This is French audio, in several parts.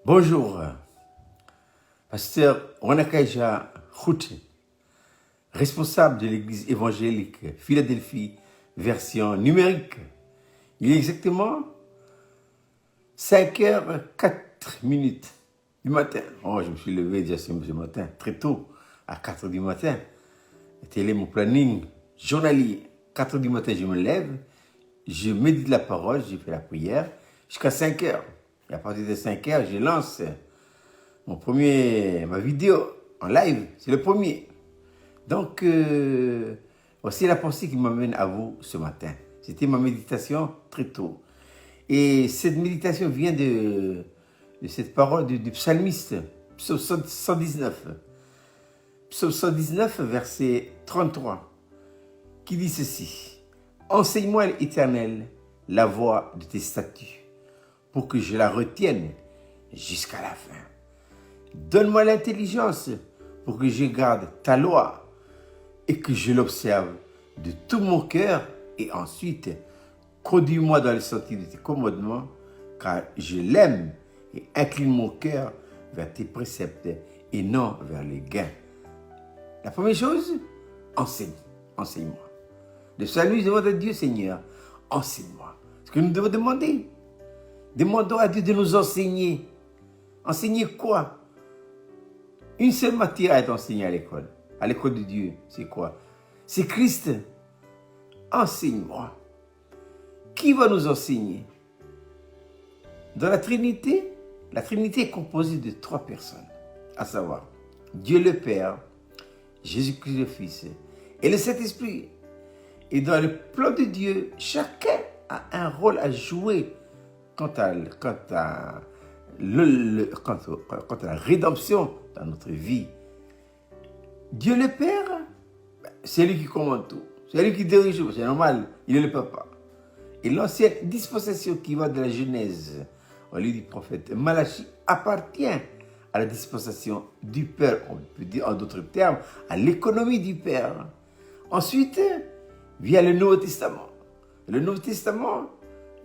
Bonjour, pasteur Wanakaja Khouté, responsable de l'église évangélique Philadelphie, version numérique. Il est exactement 5h04 du matin. Oh, je me suis levé déjà ce matin, très tôt, à 4h du matin. C'était mon planning journalier. 4h du matin, je me lève, je médite la parole, je fais la prière, jusqu'à 5h. Et à partir de 5h, je lance ma vidéo en live. C'est le premier. Donc, voici la pensée qui m'amène à vous ce matin. C'était ma méditation très tôt. Et cette méditation vient de cette parole du psalmiste, psaume 119. Psaume 119, verset 33, qui dit ceci. « Enseigne-moi, l'Éternel, la voie de tes statuts, pour que je la retienne jusqu'à la fin. Donne-moi l'intelligence pour que je garde ta loi et que je l'observe de tout mon cœur, et ensuite conduis-moi dans le sentier de tes commandements, car je l'aime, et incline mon cœur vers tes préceptes et non vers les gains. » La première chose, enseigne-moi. Le salut demande à Dieu, Seigneur, enseigne-moi. Ce que nous devons demander. Demandons à Dieu de nous enseigner. Enseigner quoi? Une seule matière à être enseignée à l'école. À l'école de Dieu, c'est quoi? C'est Christ. Enseigne-moi. Qui va nous enseigner? Dans la Trinité est composée de 3 personnes, à savoir Dieu le Père, Jésus-Christ le Fils et le Saint-Esprit. Et dans le plan de Dieu, chacun a un rôle à jouer quant à la rédemption dans notre vie. Dieu le Père, c'est lui qui commande tout. C'est lui qui dirige tout. C'est normal, il est le papa. Et l'ancienne dispensation qui va de la Genèse au livre du prophète Malachie appartient à la dispensation du Père. On peut dire en d'autres termes, à l'économie du Père. Ensuite, vient le Nouveau Testament. Le Nouveau Testament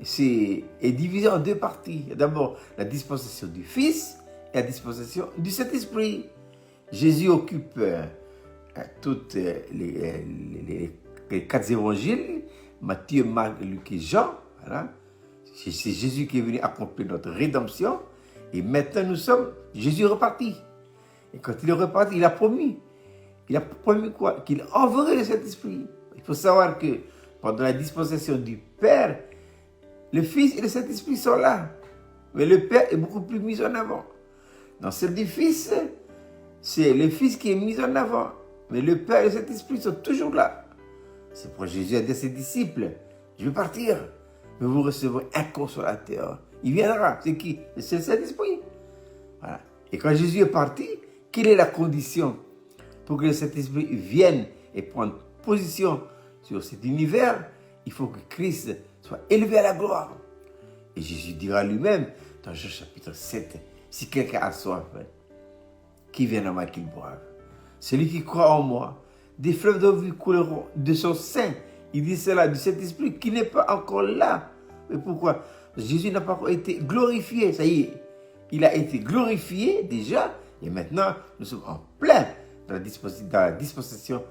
est divisé en 2 parties. D'abord, la dispensation du Fils et la dispensation du Saint-Esprit. Jésus occupe toutes les 4 évangiles, Matthieu, Marc, Luc et Jean. Voilà. C'est Jésus qui est venu accomplir notre rédemption. Et maintenant, Jésus est reparti. Et quand il est reparti, il a promis. Il a promis quoi? Qu'il enverrait le Saint-Esprit. Il faut savoir que pendant la dispensation du Père, le Fils et le Saint-Esprit sont là. Mais le Père est beaucoup plus mis en avant. Dans celle du Fils, c'est le Fils qui est mis en avant. Mais le Père et le Saint-Esprit sont toujours là. C'est pourquoi Jésus a dit à ses disciples, je vais partir, mais vous recevrez un consolateur. Il viendra. C'est qui? C'est le Saint-Esprit. Voilà. Et quand Jésus est parti, quelle est la condition pour que le Saint-Esprit vienne et prenne position sur cet univers? Il faut que Christ soit élevé à la gloire. Et Jésus dira lui-même, dans Jean chapitre 7, si quelqu'un a soif, qu'il vienne à moi, qu'il boive. Celui qui croit en moi, des fleuves d'eau vive couleront de son sein. Il dit cela du Saint-Esprit qui n'est pas encore là. Mais pourquoi? Jésus n'a pas encore été glorifié. Ça y est, il a été glorifié déjà. Et maintenant, nous sommes en plein dans la dispensation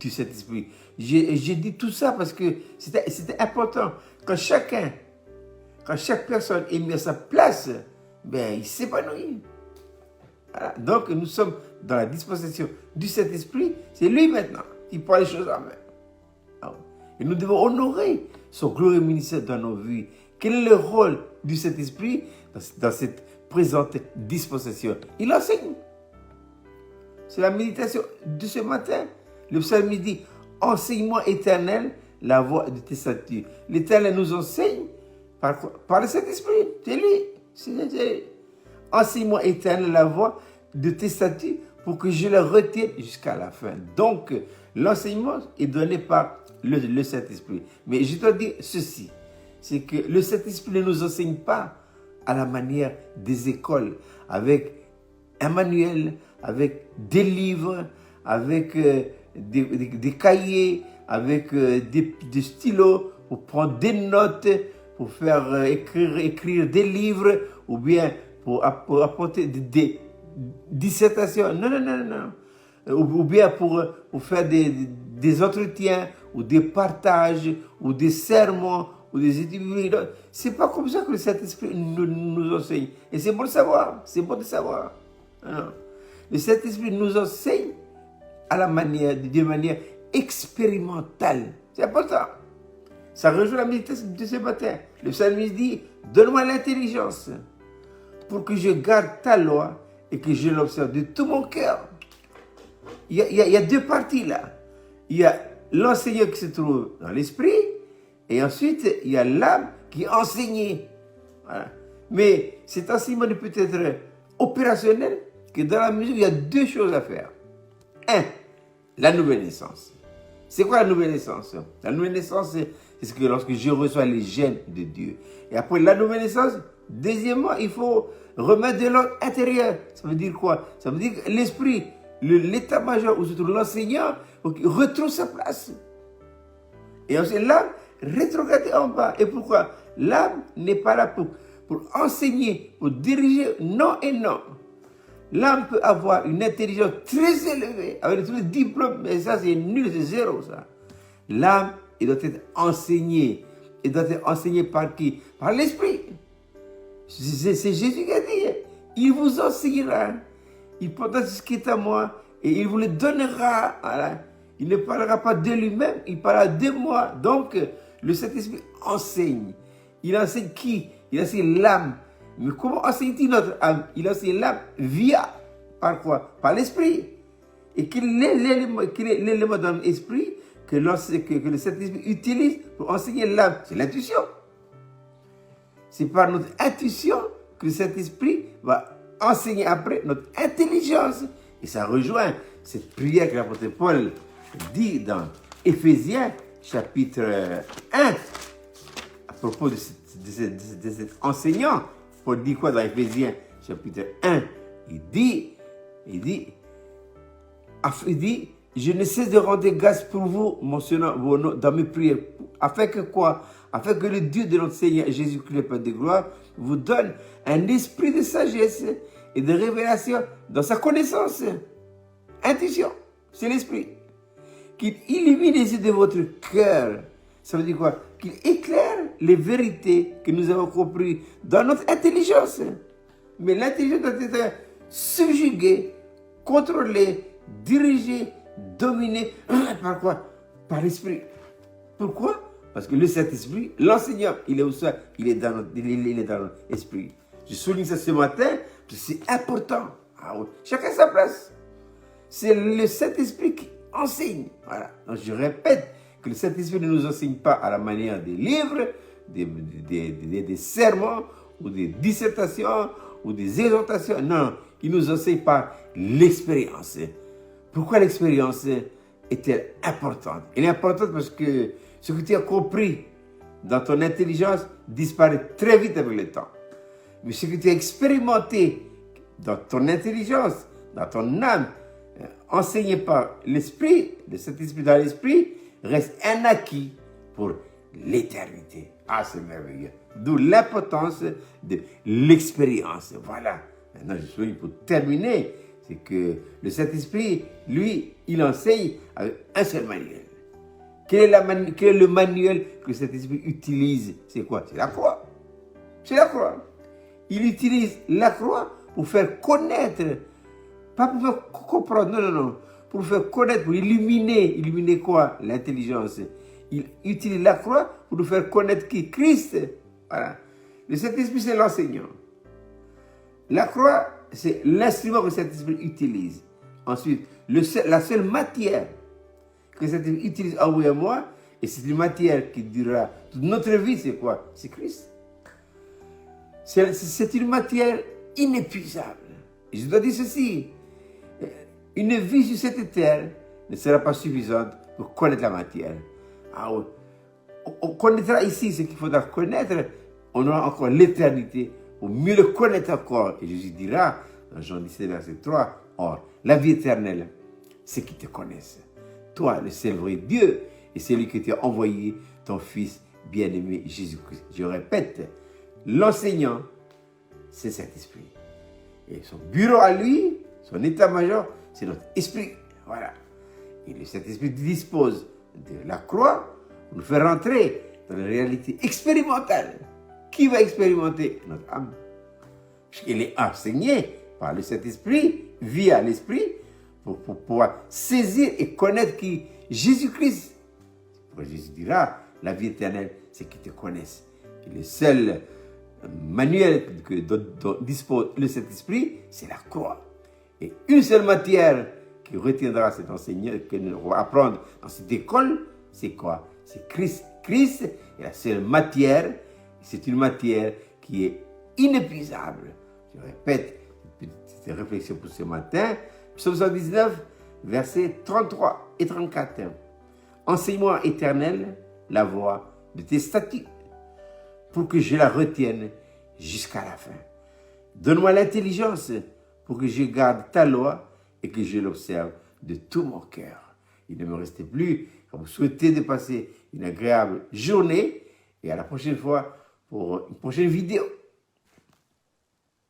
du Saint-Esprit. J'ai dit tout ça parce que c'était important. Quand chaque personne est mise à sa place, il s'épanouit. Voilà. Donc nous sommes dans la dispensation du Saint-Esprit. C'est lui maintenant qui prend les choses en main. Et nous devons honorer son glorieux ministère dans nos vies. Quel est le rôle du Saint-Esprit dans cette présente dispensation? Il enseigne. C'est la méditation de ce matin. Le psalmiste dit, enseigne-moi, Éternel, la voie de tes statuts. L'Éternel nous enseigne par le Saint-Esprit. C'est lui. Enseigne-moi, Éternel, la voie de tes statuts pour que je la retienne jusqu'à la fin. Donc, l'enseignement est donné par le Saint-Esprit. Mais je dois dire ceci, c'est que le Saint-Esprit ne nous enseigne pas à la manière des écoles, avec un manuel, avec des livres, avec des cahiers, avec des stylos pour prendre des notes, pour faire écrire des livres, ou bien pour apporter des dissertations. Non, non, non, non. Ou bien pour faire des entretiens, ou des partages, ou des sermons, ou des études bibliques. C'est pas comme ça que le Saint-Esprit nous enseigne. Et c'est bon de savoir. C'est bon de savoir. Non. Le Saint-Esprit nous enseigne de manière expérimentale. C'est important. Ça rejoint la méditation de ce matin. Le psalmiste dit, donne-moi l'intelligence pour que je garde ta loi et que je l'observe de tout mon cœur. Il y a deux parties là. Il y a l'enseignant qui se trouve dans l'esprit et ensuite il y a l'âme qui est enseignée. Voilà. Mais cet enseignement ne peut être opérationnel que dans la mesure où il y a deux choses à faire. Un, la nouvelle naissance. C'est quoi la nouvelle naissance? La nouvelle naissance, c'est que lorsque je reçois les gènes de Dieu. Et après la nouvelle naissance, deuxièmement, il faut remettre de l'ordre intérieur. Ça veut dire quoi? Ça veut dire que l'esprit, l'état-major où se trouve l'enseignant, retrouve sa place. Et ensuite l'âme, rétrogradée en bas. Et pourquoi? L'âme n'est pas là pour enseigner, pour diriger, non et non. L'âme peut avoir une intelligence très élevée, avec tous les diplômes, mais ça c'est nul, c'est zéro ça. L'âme, il doit être enseignée. Il doit être enseigné par qui? Par l'esprit. C'est Jésus qui a dit, il vous enseignera, il portera ce qui est à moi et il vous le donnera. Voilà. Il ne parlera pas de lui-même, il parlera de moi. Donc, le Saint-Esprit enseigne. Il enseigne qui? Il enseigne l'âme. Mais comment enseigne-t-il notre âme? Il enseigne l'âme par quoi? Par l'esprit. Et quel est l'élément dans l'esprit que le Saint-Esprit utilise pour enseigner l'âme? C'est l'intuition. C'est par notre intuition que le Saint-Esprit va enseigner après notre intelligence. Et ça rejoint cette prière que l'apôtre Paul dit dans Éphésiens chapitre 1 à propos de cet enseignant. Paul dit quoi dans Éphésiens chapitre 1? Il dit, je ne cesse de rendre grâce pour vous, mentionnant vos noms dans mes prières. Afin que quoi? Afin que le Dieu de notre Seigneur Jésus-Christ, le Père de gloire, vous donne un esprit de sagesse et de révélation dans sa connaissance. Intuition, c'est l'esprit. Qu'il illumine les yeux de votre cœur. Ça veut dire quoi? Qu'il éclaire les vérités que nous avons comprises dans notre intelligence. Mais l'intelligence doit être subjuguée, contrôlée, dirigée, dominée. Par quoi? Par l'esprit. Pourquoi? Parce que le Saint-Esprit, l'enseignant, il est où ça? Il est dans notre esprit. Je souligne ça ce matin, parce que c'est important. Ah oui. Chacun sa place. C'est le Saint-Esprit qui enseigne. Voilà. Donc je répète que le Saint-Esprit ne nous enseigne pas à la manière des livres, des sermons, ou des dissertations, ou des exhortations. Non, il nous enseigne par l'expérience. Pourquoi l'expérience est-elle importante? Elle est importante parce que ce que tu as compris dans ton intelligence disparaît très vite avec le temps. Mais ce que tu as expérimenté dans ton intelligence, dans ton âme, enseigné par l'esprit, de cet esprit dans l'esprit, reste un acquis pour l'éternité. Ah, c'est merveilleux. D'où l'importance de l'expérience. Voilà. Maintenant, je souligne pour terminer, c'est que le Saint-Esprit, lui, il enseigne avec un seul manuel. Quel est le manuel que le Saint-Esprit utilise? C'est quoi? C'est la croix. C'est la croix. Il utilise la croix pour faire connaître, pas pour faire comprendre, non, non, non, pour faire connaître, pour illuminer. Illuminer quoi? L'intelligence. Il utilise la croix pour nous faire connaître qui? Christ. Voilà. Le Saint-Esprit, c'est l'enseignant. La croix, c'est l'instrument que le Saint-Esprit utilise. Ensuite, la seule matière que Saint-Esprit utilise en vous et moi, et c'est une matière qui durera toute notre vie, c'est quoi? C'est Christ. C'est une matière inépuisable. Et je dois dire ceci, une vie sur cette terre ne sera pas suffisante pour connaître la matière. Ah oui. On connaîtra ici ce qu'il faudra connaître, on aura encore l'éternité pour mieux le connaître encore. Et Jésus dira, dans Jean 17, verset 3, or, la vie éternelle, c'est qu'ils te connaissent. Toi, le seul vrai Dieu, et celui qui t'a envoyé, ton Fils bien-aimé Jésus-Christ. Je répète, l'enseignant, c'est cet esprit. Et son bureau à lui, son état-major, c'est notre esprit. Voilà. Et le Saint-Esprit dispose de la croix pour nous faire rentrer dans la réalité expérimentale. Qui va expérimenter? Notre âme. Puisqu'elle est enseignée par le Saint-Esprit, via l'Esprit, pour pouvoir saisir et connaître qui Jésus-Christ. Pourquoi Jésus dira, la vie éternelle, c'est qu'ils te connaissent. Et le seul manuel dont dispose le Saint-Esprit, c'est la croix. Et une seule matière qui retiendra cet enseignement, que nous allons apprendre dans cette école, c'est quoi? C'est Christ. Christ est la seule matière, c'est une matière qui est inépuisable. Je répète cette réflexion pour ce matin. Psaume 119, versets 33 et 34. Enseigne-moi, Éternel, la voie de tes statuts, pour que je la retienne jusqu'à la fin. Donne-moi l'intelligence pour que je garde ta loi et que je l'observe de tout mon cœur. Il ne me reste plus qu'à vous souhaiter de passer une agréable journée et à la prochaine fois pour une prochaine vidéo.